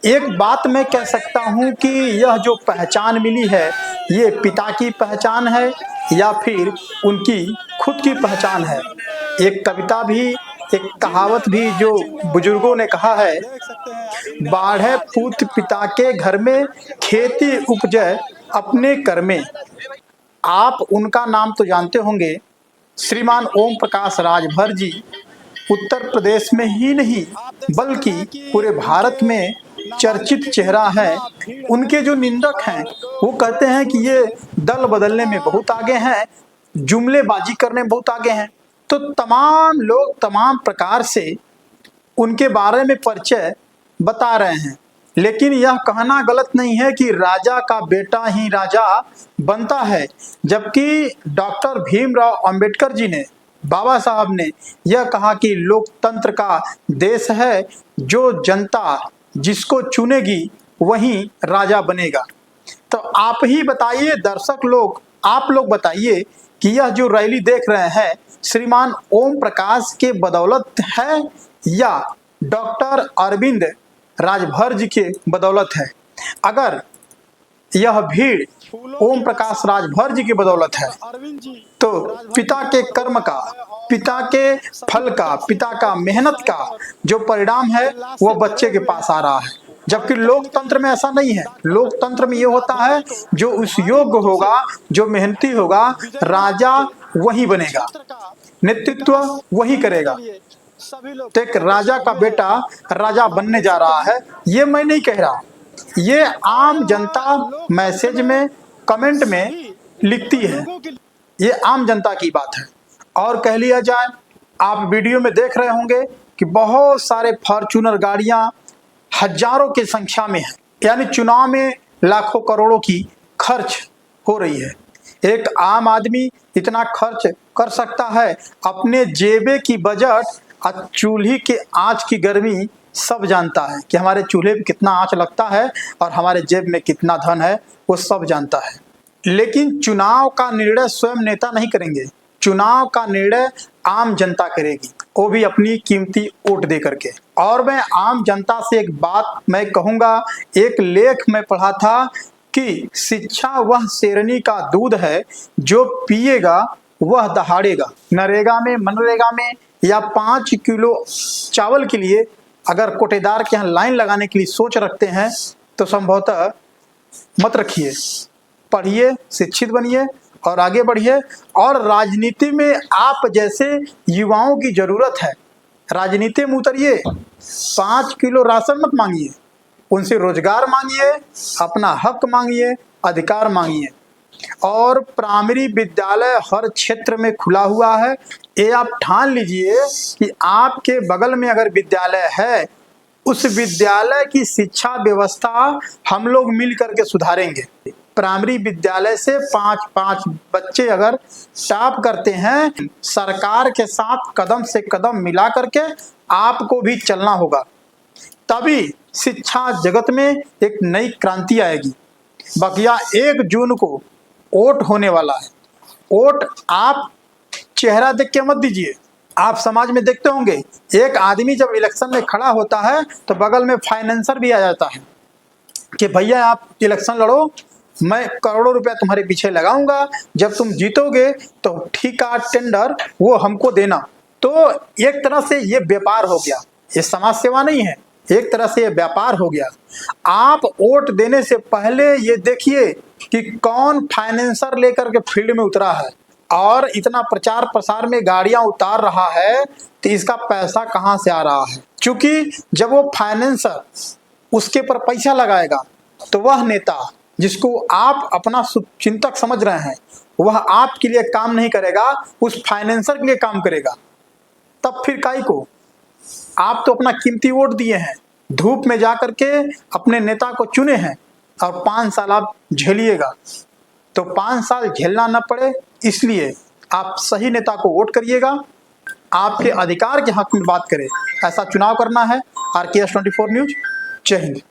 एक बात मैं कह सकता हूँ कि यह जो पहचान मिली है, ये पिता की पहचान है या फिर उनकी खुद की पहचान है। एक कविता भी, एक कहावत भी जो बुजुर्गों ने कहा है, बाढ़े पूत पिता के घर में, खेती उपजे अपने कर में। आप उनका नाम तो जानते होंगे, श्रीमान ओम प्रकाश राजभर जी। उत्तर प्रदेश में ही नहीं बल्कि पूरे भारत में चर्चित चेहरा है। उनके जो निंदक हैं वो कहते हैं कि ये दल बदलने में बहुत आगे हैं, जुमलेबाजी करने में बहुत आगे हैं। तो तमाम लोग तमाम प्रकार से उनके बारे में परिचय बता रहे हैं, लेकिन यह कहना गलत नहीं है कि राजा का बेटा ही राजा बनता है। जबकि डॉक्टर भीमराव अंबेडकर जी ने, बाबा साहब ने यह कहा कि लोकतंत्र का देश है, जो जनता जिसको चुनेगी वही राजा बनेगा। तो आप ही बताइए दर्शक लोग, आप लोग बताइए कि यह जो रैली देख रहे हैं श्रीमान ओम प्रकाश के बदौलत है या डॉक्टर अरविंद राजभर जी के बदौलत है। अगर यह भीड़ ओम प्रकाश राजभर जी की बदौलत है तो पिता के कर्म का, पिता के फल का, पिता का मेहनत का जो परिणाम है वह बच्चे के पास आ रहा है। जबकि लोकतंत्र में ऐसा नहीं है। लोकतंत्र में ये होता है जो उस योग्य होगा, जो मेहनती होगा, राजा वही बनेगा, नेतृत्व वही करेगा। तो एक राजा का बेटा राजा बनने जा रहा है, ये मैं नहीं कह रहा, ये आम जनता मैसेज में, कमेंट में लिखती है, ये आम जनता की बात है। और कह लिया जाए, आप वीडियो में देख रहे होंगे कि बहुत सारे फॉर्च्यूनर गाड़ियां हजारों की संख्या में है, यानी चुनाव में लाखों करोड़ों की खर्च हो रही है। एक आम आदमी इतना खर्च कर सकता है? अपने जेबे की बजट और चूल्हे के आंच की गर्मी सब जानता है कि हमारे चूल्हे पे कितना आंच लगता है और हमारे जेब में कितना धन है, वो सब जानता है। लेकिन चुनाव का निर्णय स्वयं नेता नहीं करेंगे, चुनाव का निर्णय आम जनता करेगी, वो भी अपनी कीमती वोट दे करके। और मैं आम जनता से एक बात मैं कहूँगा, एक लेख में पढ़ा था कि शिक्षा वह शेरनी का दूध है जो पिएगा वह दहाड़ेगा। नरेगा में, मनरेगा में या 5 किलो चावल के लिए अगर कोटेदार के यहाँ लाइन लगाने के लिए सोच रखते हैं तो संभवतः मत रखिए। पढ़िए, शिक्षित बनिए और आगे बढ़िए। और राजनीति में आप जैसे युवाओं की जरूरत है, राजनीति में उतरिए। 5 किलो राशन मत मांगिए, उनसे रोजगार मांगिए, अपना हक मांगिए, अधिकार मांगिए। और प्राइमरी विद्यालय हर क्षेत्र में खुला हुआ है। ये आप ठान लीजिए कि आपके बगल में अगर विद्यालय है, उस विद्यालय की शिक्षा व्यवस्था हम लोग मिल करके सुधारेंगे। प्राइमरी विद्यालय से 5-5 बच्चे अगर टॉप करते हैं, सरकार के साथ कदम से कदम मिला करके आपको भी चलना होगा, तभी शिक्षा जगत में एक नई क्रांति आएगी। बकिया 1 जून को वोट होने वाला है। वोट आप चेहरा देख के मत दीजिए। आप समाज में देखते होंगे, एक आदमी जब इलेक्शन में खड़ा होता है तो बगल में फाइनेंसर भी आ जाता है कि भैया आप इलेक्शन लड़ो, मैं करोड़ों रुपया तुम्हारे पीछे लगाऊंगा, जब तुम जीतोगे तो ठेका टेंडर वो हमको देना। तो एक तरह से ये व्यापार हो गया, ये समाज सेवा नहीं है, एक तरह से ये व्यापार हो गया। आप वोट देने से पहले ये देखिए कि कौन फाइनेंसर लेकर के फील्ड में उतरा है और इतना प्रचार प्रसार में गाड़ियां उतार रहा है, तो इसका पैसा कहां से आ रहा है। क्योंकि जब वो फाइनेंसर उसके पर पैसा लगाएगा तो वह नेता जिसको आप अपना चिंतक समझ रहे हैं, वह आपके लिए काम नहीं करेगा, उस फाइनेंसर के लिए काम करेगा। तब फिर काहे को? आप तो अपना कीमती वोट दिए हैं, धूप में जाकर के अपने नेता को चुने हैं और 5 साल आप झेलिएगा। तो 5 साल झेलना न पड़े इसलिए आप सही नेता को वोट करिएगा, आपके अधिकार के हक में बात करें। ऐसा चुनाव करना है। RKS 24 news. जय हिंद।